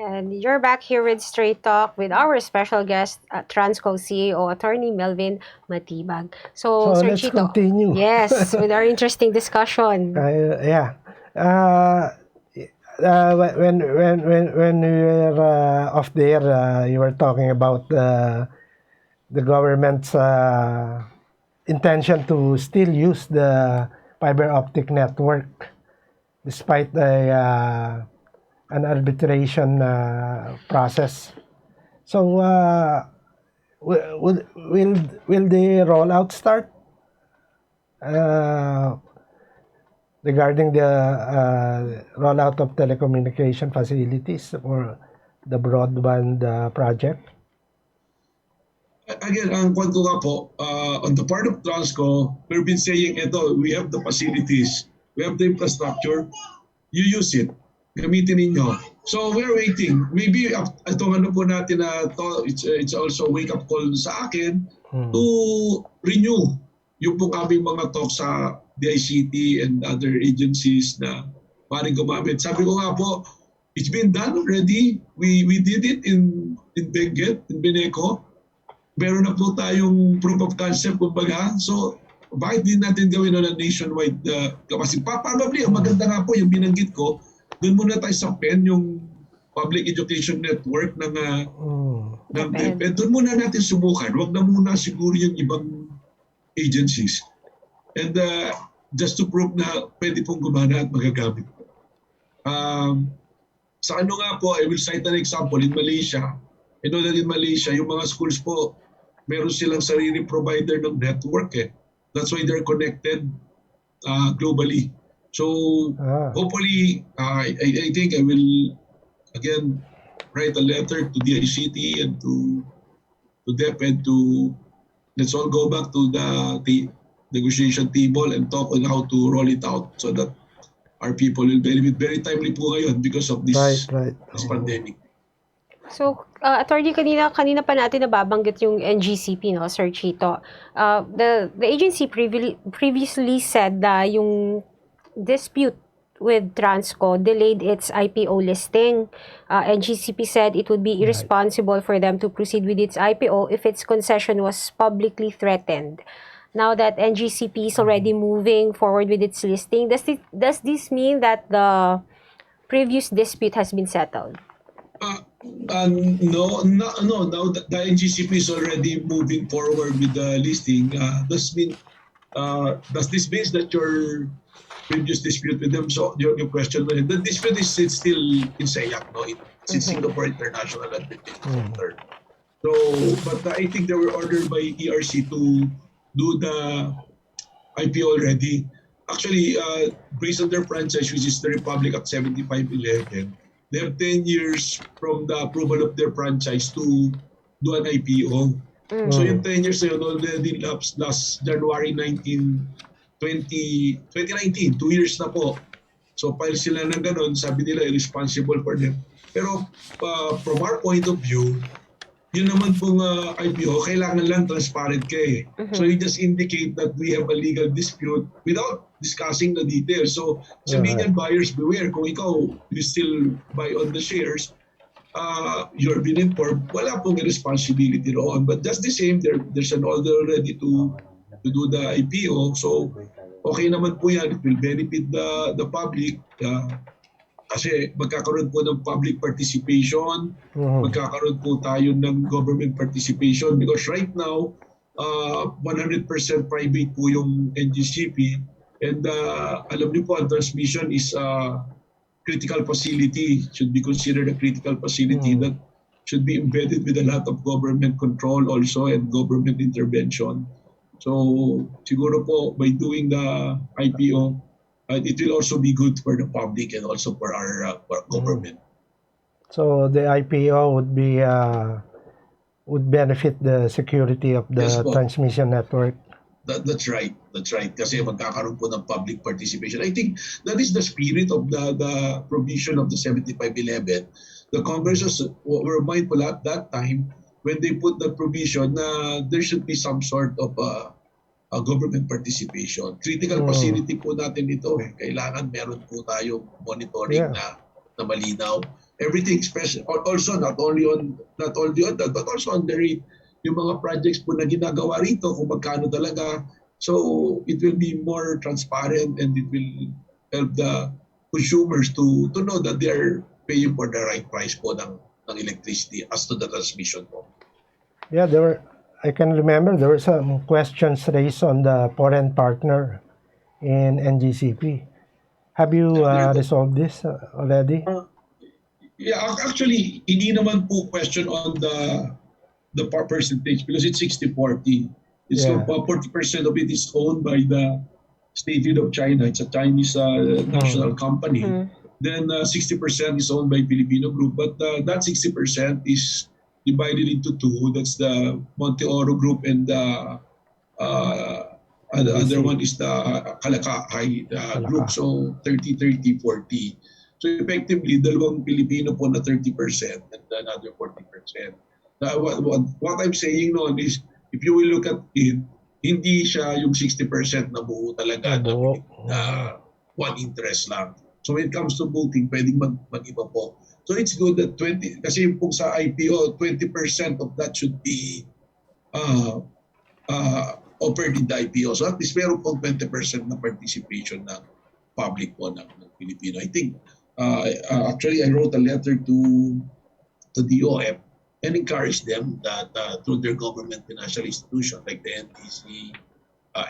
And you're back here with Straight Talk with our special guest, Transco CEO, Attorney Melvin Matibag. So Sir let's Chito, continue. yes, with our interesting discussion. Yeah. When we were off there, you were talking about the government's intention to still use the fiber optic network despite an arbitration process. So, will the rollout start regarding the rollout of telecommunication facilities for the broadband project? Again, ang kwento nga po, on the part of Transco, we've been saying, we have the facilities, we have the infrastructure, you use it. Gamitin ninyo. So we're waiting. Maybe itong ano po natin na it's also wake-up call sa akin to renew yung pong aming mga talks sa DICT and other agencies na maaaring gumamit. Sabi ko nga po, it's been done already. We did it in Benguet, in Beneco. Meron na po tayong proof of concept, kumbaga. So bakit din natin gawin na nationwide capacity? Probably, ang maganda nga po yung binanggit ko, doon muna tayo sa PEN, yung Public Education Network ng DepEd. Doon muna natin subukan. Huwag na muna siguro yung ibang agencies. And just to prove na pwede pong gumana at magagamit. Sa ano nga po, I will cite an example in Malaysia. You know that in Malaysia, yung mga schools po, meron silang sariling provider ng network eh. That's why they're connected globally. So hopefully, I think I will again write a letter to the ICT and to DepEd to let's all go back to the negotiation table and talk on how to roll it out so that our people will benefit. Very timely po ngayon because of this, this pandemic. So, Attorney, kanina pa natin nababanggit yung NGCP, no, Sir Chito. The agency previously said na yung dispute with Transco delayed its IPO listing. NGCP said it would be irresponsible for them to proceed with its IPO if its concession was publicly threatened. Now that NGCP is already moving forward with its listing, does this mean that the previous dispute has been settled? No. Now the NGCP is already moving forward with the listing. Does this mean that your previous dispute with them? So your question, the dispute is still in SEAC, no? It's in Singapore International Arbitration Center. So, but I think they were ordered by ERC to do the IPO already. Actually, based on their franchise, which is the Republic at 7511, they have 10 years from the approval of their franchise to do an IPO. So yung 10 years na yun already lapsed last January 19, 2019, 2 years na po. So file sila ng ganun, sabi nila irresponsible for them. Pero from our point of view, yun naman pong IPO, kailangan lang transparent ka eh. So you just indicate that we have a legal dispute without discussing the details. So sabihin yan, buyers beware. Kung ikaw, you still buy on the shares, you're being informed, wala pong responsibility roon. But just the same, there's an order already to do the IPO. So okay naman po yan. It will benefit the public. Kasi magkakaroon po ng public participation, magkakaroon po tayo ng government participation because right now, 100% private po yung NGCP and alam niyo po ang transmission is critical facility, should be considered a critical facility that should be embedded with a lot of government control also and government intervention. So siguro po by doing the IPO, it will also be good for the public and also for our government. So the IPO would benefit the security of the Yes, po. transmission network. That's right. That's right. Kasi magkakaroon po ng public participation. I think that is the spirit of the provision of the 7511. The Congress were mindful at that time when they put the provision na there should be some sort of government participation. Critical facility po natin ito eh. Kailangan meron po tayong monitoring na malinaw. Everything, especially also not only on that, but also on the rate, yung mga projects po na ginagawa rito, kung magkano talaga. So it will be more transparent and it will help the consumers to know that they are paying for the right price po ng electricity as to the transmission po. Yeah, I can remember there were some questions raised on the foreign partner in NGCP. Have you resolved this already? Yeah, actually, hindi naman po question on the percentage because it's 60-40. It's 40% of it is owned by the State of China. It's a Chinese national company. Then 60% is owned by Filipino group. But that 60% is divided into two. That's the Monte Oro group and the other one is the Kalakahay group. So 30-30-40. So effectively, dalawang Pilipino po na 30% and another 40%. What I'm saying noon is, if you will look at it, hindi siya yung 60% na buo talaga na one interest lang. So when it comes to voting, pwedeng mag-iba po. So it's good that 20, kasi kung sa IPO, 20% of that should be offered in the IPO. So at least meron pong 20% na participation ng public po ng Pilipino. I think, actually I wrote a letter to DOF and encourage them that through their government financial institution like the NTC,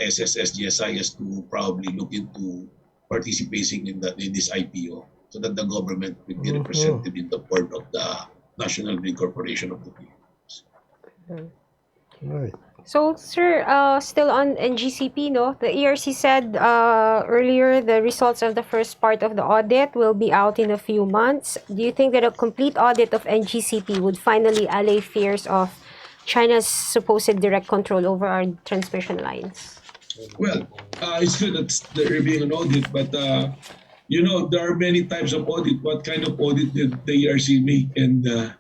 SSS, GSIS to probably look into participating in this IPO so that the government will be represented in the board of the National Grid Corporation of the Philippines. Right. So, sir, still on NGCP, no? The ERC said earlier the results of the first part of the audit will be out in a few months. Do you think that a complete audit of NGCP would finally allay fears of China's supposed direct control over our transmission lines? Well, it's good that there being an audit, but there are many types of audit. What kind of audit did the ERC make, and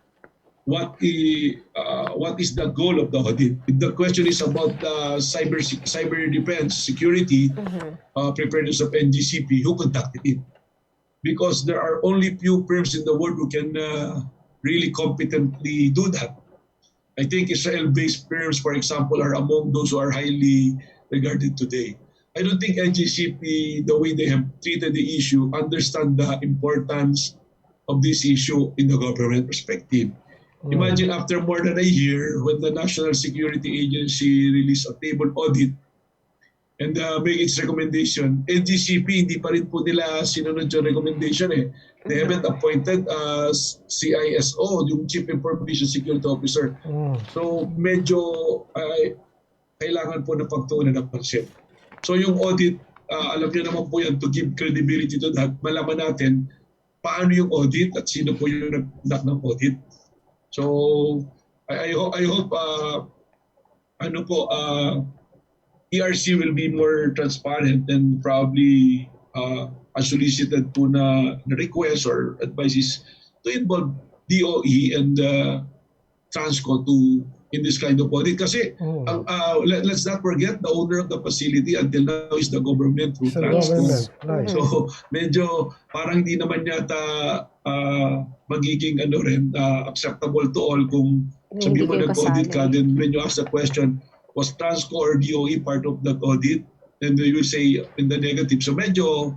what is the goal of the audit? If the question is about cyber defense, security, preparedness of NGCP, who conducted it? Because there are only few firms in the world who can really competently do that. I think Israel-based firms, for example, are among those who are highly regarded today. I don't think NGCP, the way they have treated the issue, understand the importance of this issue in the government perspective. Imagine after more than a year, when the National Security Agency released a table audit and make its recommendation, NGCP, hindi pa rin po nila sinunod yung recommendation eh. They haven't appointed CISO, yung Chief Information Security Officer. So medyo kailangan po na pagtuunan ng pansin. So yung audit, alam niyo naman po yan, to give credibility to that, malaman natin paano yung audit at sino po yung nag-conduct ng audit. So I hope ERC will be more transparent and probably unsolicited po na request or advices to involve DOE and Transco to in this kind of audit. Kasi let's not forget the owner of the facility until now is the government through Sa Transco. government, right. So medyo parang hindi naman yata magiging acceptable to all kung sabi Hindi mo kayo nag-audit ka, kasali. then when you ask the question, was Transco or DOE part of that audit? And they will say in the negative. So medyo,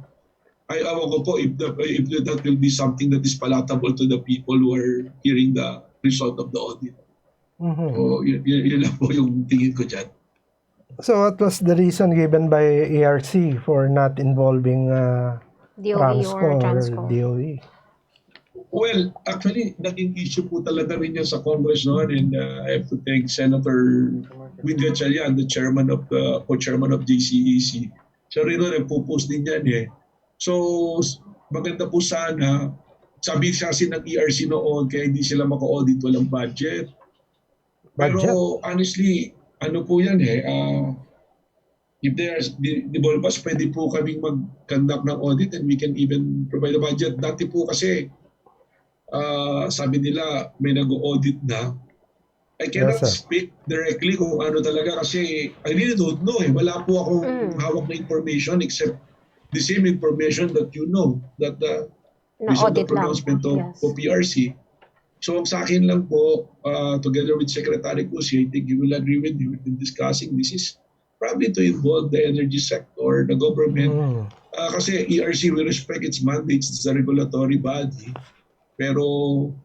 awan ko po if that will be something that is palatable to the people who are hearing the result of the audit. So yun lang po yung tingin ko dyan. So what was the reason given by ERC for not involving DOE Transco or or Transco. DOE? Well, actually, naging issue po talaga rin yan sa Congress noon, and I have to thank Senator Win Gatchalian, the chairman of co-chairman of JCEC. Siya rin noon, nagpo-post din yan eh. So, maganda po sana, sabi kasi ng ERC noon, kaya hindi sila maka-audit, walang budget. Pero honestly, ano po yan eh, if there's, di ba, pwede po kaming mag-conduct ng audit and we can even provide a budget. Dati po kasi, sabi nila may nag-audit na. I cannot speak directly kung ano talaga kasi I really don't know eh. Wala po akong hawak na information except the same information that you know, that based on the pronouncement of PRC. So sa akin lang po, together with Secretary Cusi, I think you will agree with me, we've been discussing this is probably to involve the energy sector, the government. Kasi ERC will respect its mandates, it's a regulatory body. Pero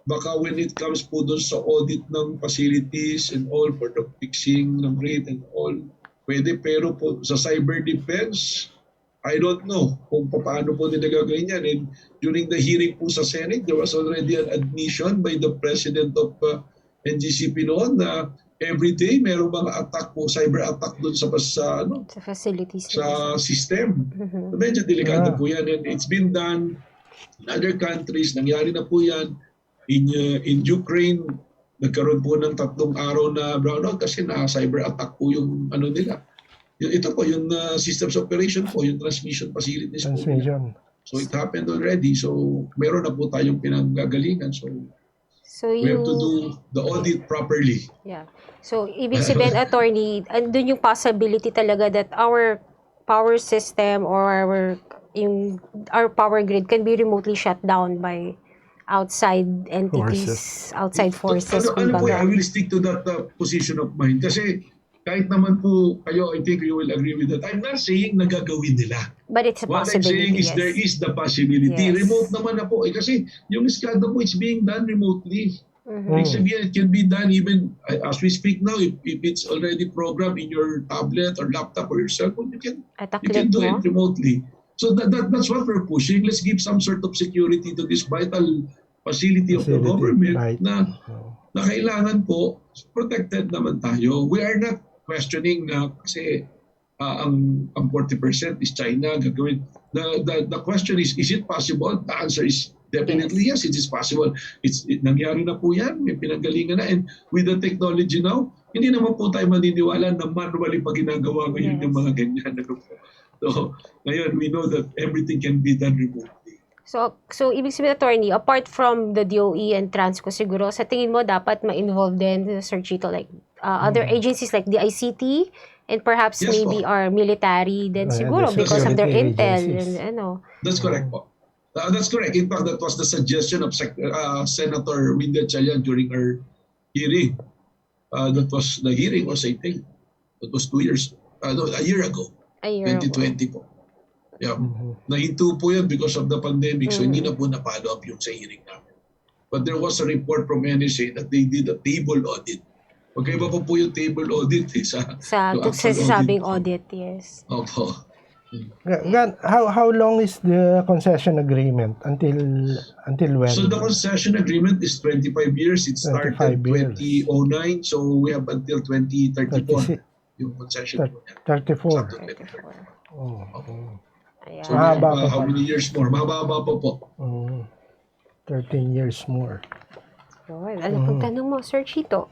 baka when it comes po doon sa audit ng facilities and all for the fixing ng rate and all, pwede. Pero po sa cyber defense, I don't know kung paano po nila gagawin yan. And during the hearing po sa Senate, there was already an admission by the President of NGCP noon na every day merong mga attack po, cyber attack doon sa facilities, sa system. So, medyo delikado po yan. And it's been done in other countries, nangyari na po yan. In Ukraine, nagkaroon po ng 3 araw na brownout kasi na-cyber attack po yung nila. Ito po, yung systems operation po, yung transmission facilities po. So it happened already. So meron na po tayong pinanggagalingan. So we have to do the audit properly. Yeah. So ibig sabihin, attorney, andun yung possibility talaga that our power system or our power grid can be remotely shut down by outside entities, outside forces. Ano po, I will stick to that position of mine. Kasi kahit naman po kayo, I think you will agree with that. I'm not saying nagagawin nila. But it's a What I'm saying possibility, is there is the possibility. Yes. Remote naman na po. Kasi yung skado po, it's being done remotely. Ibig sabihin, it can be done even as we speak now. If it's already programmed in your tablet or laptop or your cell phone, you can do it remotely. So that's what we're pushing. Let's give some sort of security to this vital facility of the government na kailangan po protected naman tayo. We are not questioning na kasi ang 40% is China gagawin. The question is it possible? The answer is definitely yes, it is possible. Nangyari na po yan, may pinanggalingan na. And with the technology now, hindi naman po tayo maniniwala na manually pa ginagawa ngayon yung mga ganyan. So, ngayon, we know that everything can be done remotely. So ibig sabihin, attorney, apart from the DOE and Transco, siguro, sa tingin mo, dapat ma-involve din, Sir Chito, like other agencies like the ICT and perhaps maybe our military then siguro because of their intel and That's correct po. That's correct. In fact, that was the suggestion of Senator Win Gatchalian during our hearing. That was the hearing was, I think, that was a year ago. 2020 po. Yeah. Nahinto po yan because of the pandemic. So hindi na po na-follow up yung sa hearing namin. But there was a report from NSA that they did a table audit. Magkaiba po yung table audit sa sabing audit, yes. Opo. How long is the concession agreement? Until when? So the concession agreement is 25 years. It started 2009. So we have until 2034. Yung concession po niya. 34. So how many years more? Mababa po. 13 years more. Lord, ano pong tanong mo, Sir Chito?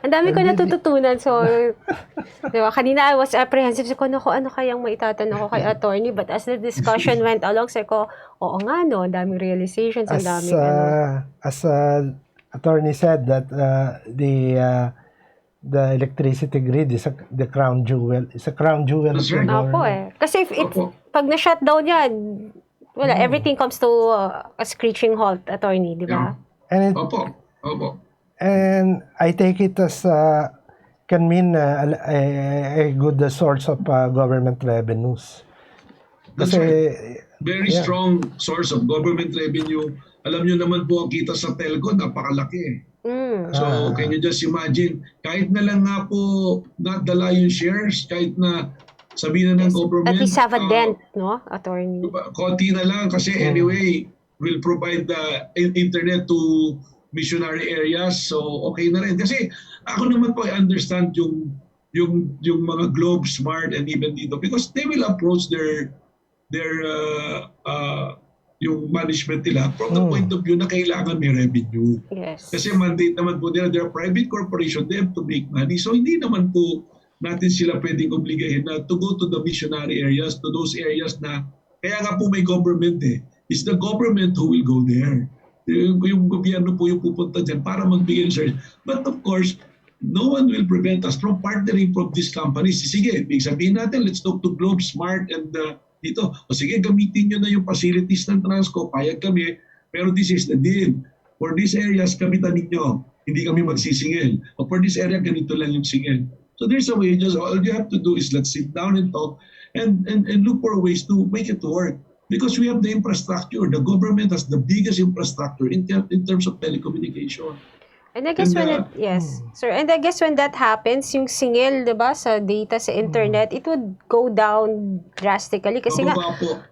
Ang dami ko natututunan. So, di ba? Kanina I was apprehensive. Sabi ko, ano kayang maitatanong ko kay attorney? But as the discussion went along, sabi ko, oo nga, no? Ang daming realizations, ang daming As attorney said that the electricity grid is the crown jewel. It's a crown jewel of That's the right. Opo government. Kasi if pag na-shutdown yan, wala, everything comes to a screeching halt, attorney, di ba? And Opo. and I take it as can mean a good source of government revenues. That's Kasi right. Very strong source of government revenue. Alam nyo naman po, ang kita sa telco, napakalaki. So, can you just imagine, kahit na lang nga po nadala yung shares, kahit na sabihin na ng government, At least have a dent, no, attorney? konti na lang kasi anyway, will provide the internet to missionary areas. So, okay na rin. Kasi ako naman po, I understand yung mga Globe, Smart, and even dito because they will approach their yung management nila from the point of view na kailangan may revenue. Yes. Kasi mandate naman po nila, they're a private corporation, they have to make money. So hindi naman po natin sila pwedeng obligahin na to go to the missionary areas, to those areas na, kaya nga po may government It's the government who will go there. Yung gobyerno po yung pupunta dyan para magbigay ng service. But of course, no one will prevent us from partnering from these companies. Sige, sabihin natin, let's talk to Globe, Smart, and dito. O sige, gamitin nyo na yung facilities ng Transco, payag kami, pero this is the deal. For these areas, kamitan ninyo. Hindi kami magsisingil. O for this area, ganito lang yung singil. So there's a way, just all you have to do is let's sit down and talk and look for ways to make it work. Because we have the infrastructure. The government has the biggest infrastructure in terms of telecommunication. And I guess sir, and I guess when that happens, yung singil, 'di ba, sa data sa internet, it would go down drastically kasi nga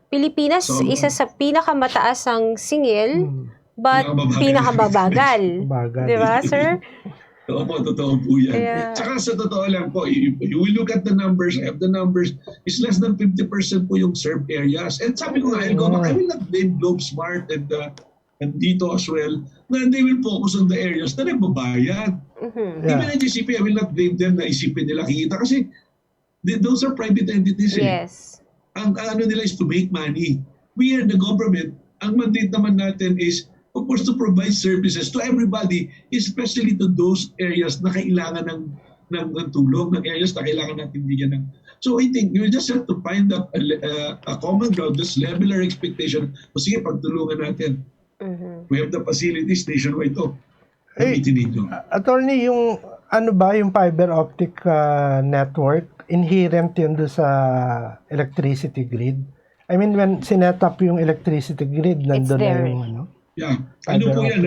Pilipinas isa sa pinakamataas ang singil, but pinakababagal. 'Di ba, sir? Opo, totoo po yan. Yeah. Tsaka sa totoo lang po, you will look at the numbers, I have the numbers, it's less than 50% po yung served areas. And sabi ko nga, I will not blame Globe Smart and dito as well, na they will focus on the areas na nagbabayad. Even in GCP, I will not blame them na isipin nila kita kasi those are private entities. Yes. Ang ano nila is to make money. We are the government, ang mandate naman natin is of course to provide services to everybody, especially to those areas na kailangan ng tulong, ng areas na kailangan natin bigyan ng. So I think you just have to find a common ground, just level our expectation. O sige, pagtulungan natin. We have the facilities nationwide to. Attorney, yung ano ba yung fiber optic network, inherent yun doon sa electricity grid? I mean, when sinet up yung electricity grid, nandun na yung ano? Yeah. Ano po yan,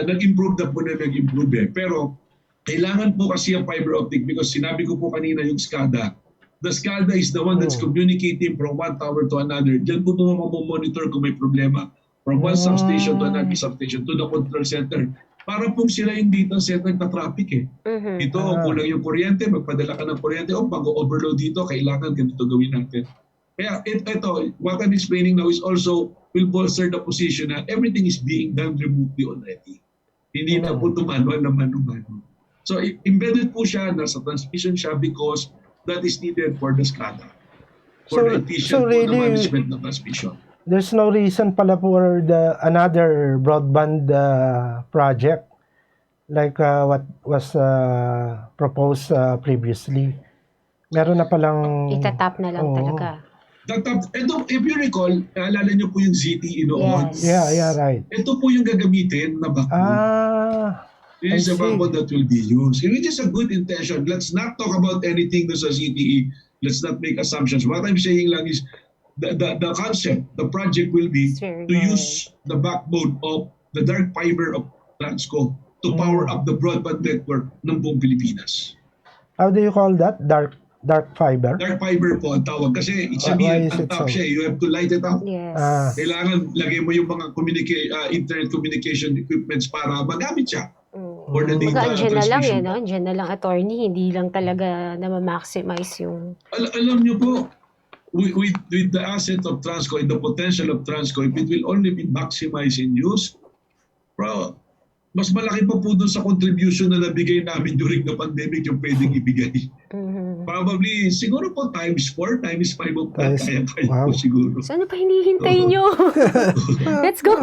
nag-improve na po na nag-improve Pero kailangan po kasi yung fiber optic because sinabi ko po kanina yung SCADA. The SCADA is the one that's communicating from one tower to another. Diyan po monitor kung may problema. From one substation to another substation to the control center. Para po sila yung data center na traffic Ito, kulang yung kuryente, magpadala ka ng kuryente. O pag-overload dito, kailangan ganito gawin natin. Kaya ito, what I'm explaining now is also will bolster the position na everything is being done remotely already. Hindi na po ito manual na mano-mano. So embedded po siya, nasa transmission siya because that is needed for the SCADA. For the efficient really, management ng transmission. There's no reason pala for another broadband project like what was proposed previously. Meron na palang itatap na lang talaga. Ito, if you recall, naalala niyo po yung ZTE noon. Yes. Yeah, right. Ito po yung gagamitin na backbone. This is a backbone that will be used. Which is a good intention. Let's not talk about anything sa ZTE. Let's not make assumptions. What I'm saying lang is the concept, the project will be to use the backbone of the dark fiber of Transco to power up the broadband network ng buong Pilipinas. How do you call that? Dark fiber? Dark fiber po ang tawag kasi it's a near top siya. You have to light it up. Yes. Kailangan lagay mo yung mga internet communication equipments para magamit siya. For the data transmission. Diyan na lang no? Diyan na lang, attorney. Hindi lang talaga na ma-maximize yung... Alam niyo po, with the asset of Transco and the potential of Transco, if it will only be maximized in use, bro, mas malaki pa po doon sa contribution na nabigay namin during the pandemic yung pwedeng ibigay. Probably, siguro po times 4, times 5 of that. Kaya Wow. po siguro. So ano pa hinihintay nyo? Let's go.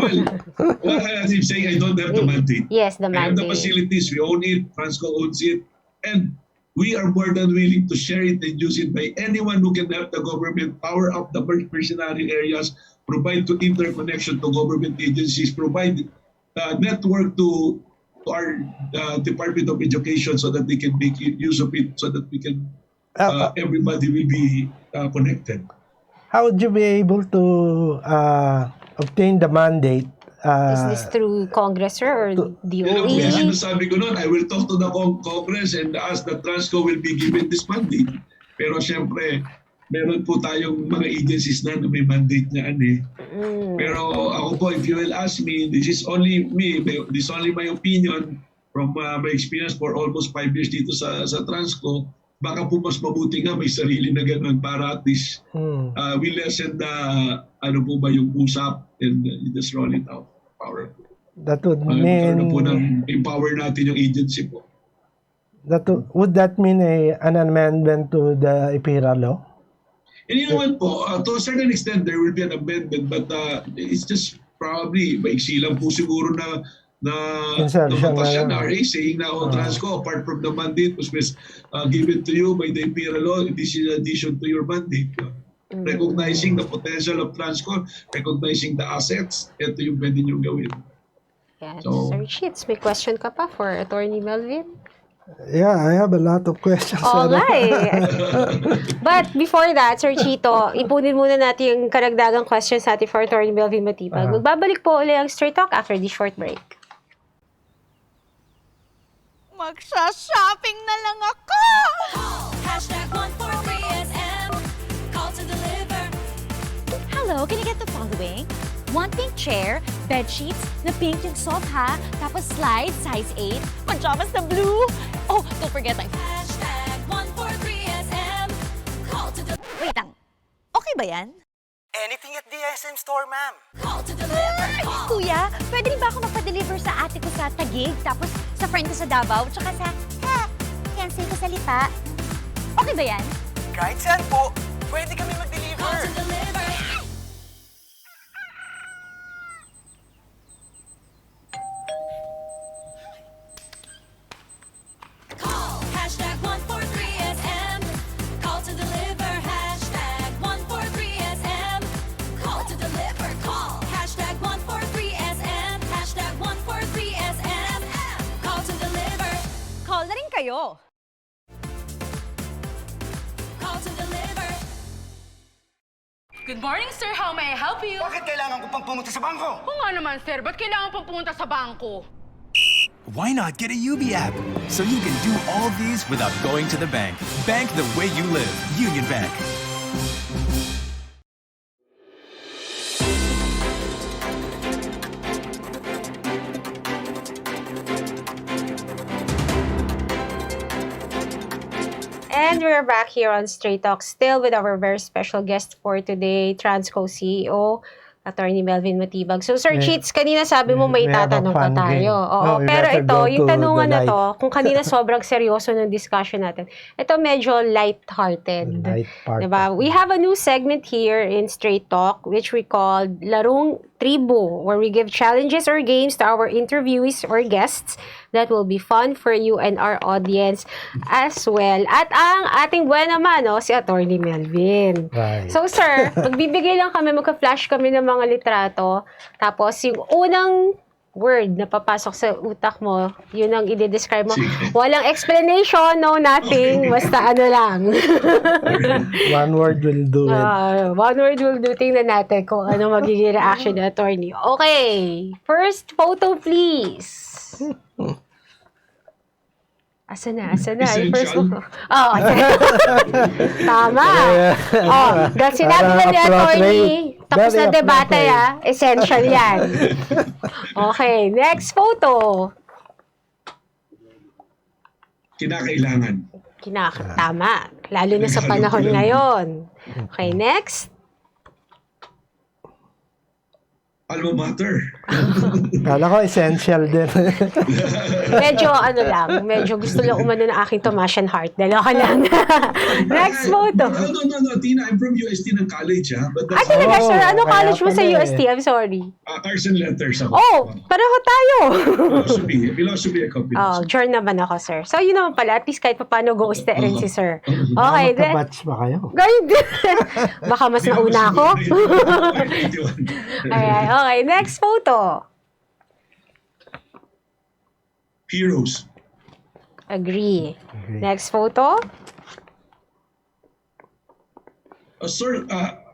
Well, as I'm saying, I don't have the mandate. Yes, the I have the mandate. facilities, we own it, Transco owns it, and we are more than willing to share it and use it by anyone who can help the government power up the mercenary areas, provide to interconnection to government agencies, provide network to our Department of Education so that they can make use of it, so that we can everybody will be connected. How would you be able to obtain the mandate? Is this through Congress, sir, or You know, DOE? kaya sinasabi ko noon, I will talk to the Congress and ask that Transco will be given this mandate. Pero siyempre, meron po tayong mga agencies na may mandate na Pero ako po, if you will ask me, this is only me, this is only my opinion from my experience for almost 5 years dito sa Transco. Baka po mas mabuti nga may sarili na ganun para at least we lessen the, ano po ba yung usap and just roll it out. Power. That would Magkaroon mean po ng empower natin yung agency po. would that mean an amendment to the IPIRA law? Hindi naman po, to a certain extent there will be an amendment, but it's just probably maiksi lang po siguro na Insertion batas yan, na- RA saying na Transco, apart from the mandate was given to you by the IPIRA law, this is in addition to your mandate. Recognizing the potential of Transco, recognizing the assets, ito yung pwede nyo gawin. Yes, So- Sir Cheats, may question ka pa for Attorney Melvin? Yeah, I have a lot of questions. Alright. But before that, Sir Chito, ipunin muna natin yung karagdagang questions natin for Attorney Melvin Matibag. Magbabalik po ulit ang Straight Talk after this short break. Magsha-shopping na lang ako! Hashtag 143SM. Call to deliver. Hello, can I get the following? One pink chair, bed sheets, na pink yung sofa, tapos slides, size 8, pajamas na blue. Oh, don't forget my... Hashtag 143SM. Call to deliver. Wait lang, okay ba yan? Anything at the SM store, ma'am. Call to deliver. Call. Kuya, pwede rin ba ako magpa-deliver sa ate ko sa Taguig, tapos sa friend ko sa Davao, tsaka sa... Cancel ko sa Lipa. Okay ba yan? Kahit saan po, pwede kami mag-deliver. Call to deliver. Call. Hashtag 143SM. Call to deliver. Hashtag 143SM. Call to deliver. Call. Hashtag 143SM. Hashtag 143SM. Call to deliver. Call na rin kayo. Call to deliver. Good morning, sir. How may I help you? Bakit kailangan ko pang pumunta sa bangko? Oo nga naman, sir. Ba't kailangan pang pumunta sa bangko? Why not get a UB app so you can do all these without going to the bank? Bank the way you live. Union Bank. And we're back here on Straight Talk, still with our very special guest for today, Transco CEO, Attorney Melvin Matibag. So, Sir Cheats, kanina sabi mo may we have a tatanong pa fun tayo. game. Oo, No, we pero better ito, go yung to tanungan the na to, light. kung kanina sobrang seryoso ng discussion natin, ito medyo light-hearted. Light part. Diba? We have a new segment here in Straight Talk, which we call Larong Tribune, where we give challenges or games to our interviewees or guests that will be fun for you and our audience as well. At ang ating buwan naman, no, si Attorney Melvin. Right. So, sir, magbibigay lang kami, magka-flash kami ng mga litrato. Tapos, yung unang word na papasok sa utak mo, yun ang i-describe mo. Sige. Walang explanation, no, nothing. Basta ano lang. One word will do it. One word will do. Tingnan natin kung ano magiging reaction ng attorney. Okay. First photo, please. Asa na? Yung first Essential. photo. Oh, tama. Oh, dahil sinabi na ni attorney, tapos na Very debate, appropriate. essential yan. Okay, next photo. Kinakailangan. Tama. Lalo na sa panahon ngayon. Okay, next. alma mater. Kala ko essential din. Medyo medyo gusto lang umano ng aking Tomasian heart. Dalawa lang. Next photo. No, Tina, I'm from UST ng college, ha? But Ay, talaga, sir. Ano kaya college mo sa pala UST? I'm sorry. Arts and Letters ako. Oh, pareho tayo. Philosophy ako. Oh, journal naman ako, sir. So, yun naman pala. At least kahit paano ghost rin si sir. Okay, then. Magka-batch ba kayo? Baka mas nauna ako. Ayan, okay. Next photo. Heroes. Agree. Next photo. Sir,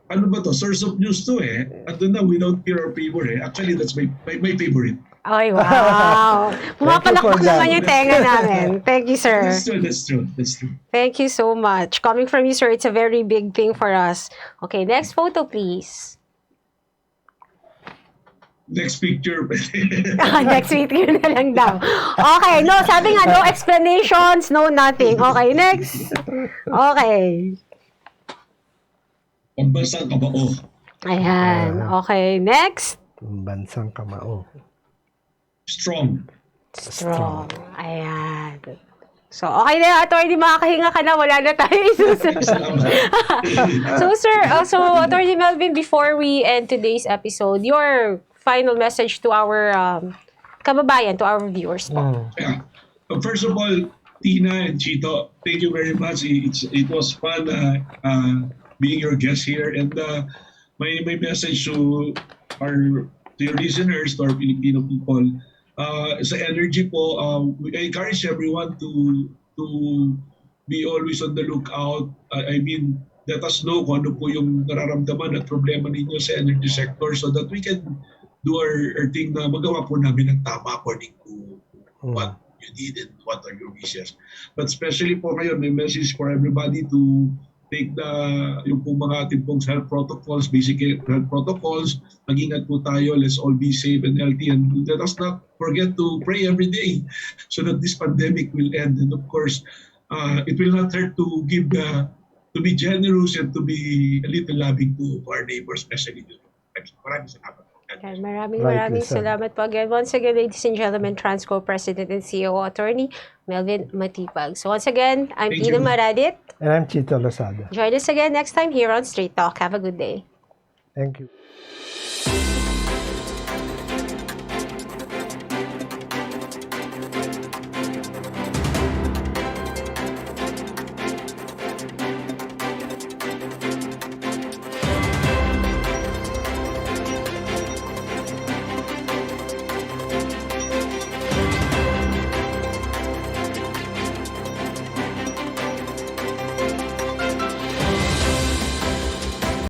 ano ba to? Source of news to eh. At na, without fear or favor eh. Actually, that's my favorite. Ay, wow. Pumapalakpak that. naman yung tenga namin. Thank you, sir. That's true. Thank you so much. Coming from you, sir, it's a very big thing for us. Okay, next photo, please. Next picture. Next week yun na lang daw. Okay, no, sabi nga, no explanations, no nothing. Okay, next. Okay. Pambansang kabao. Ayan. Okay, next. Bansang kamao. Strong. Strong. Ayan. So, okay na, Atty. Makakahinga ka na. Wala na tayo isusunod. So, sir, so, Atty. Melvin, before we end today's episode, your final message to our kababayan, to our viewers po. Yeah. First of all, Tina and Chito, thank you very much. It was fun being your guest here. And my message to your listeners, to our Filipino people, sa energy po, I encourage everyone to be always on the lookout. I mean, let us know kung ano po yung nararamdaman at problema ninyo sa energy sector so that we can do our thing na magawa po namin ng tama according to what you need and what are your wishes. But especially po ngayon, may message for everybody to take yung pong mga ating pong health protocols, basic health protocols. Mag-ingat po tayo. Let's all be safe and healthy. And let us not forget to pray every day so that this pandemic will end. And of course, it will not hurt to give to be generous and to be a little loving to our neighbors, especially to maraming salamat. Okay, maraming salamat po again. Once again, ladies and gentlemen, Transco President and CEO Attorney Melvin Matibag. So once again, I'm Ina Maradit. And I'm Chito Losada. Join us again next time here on Straight Talk. Have a good day. Thank you.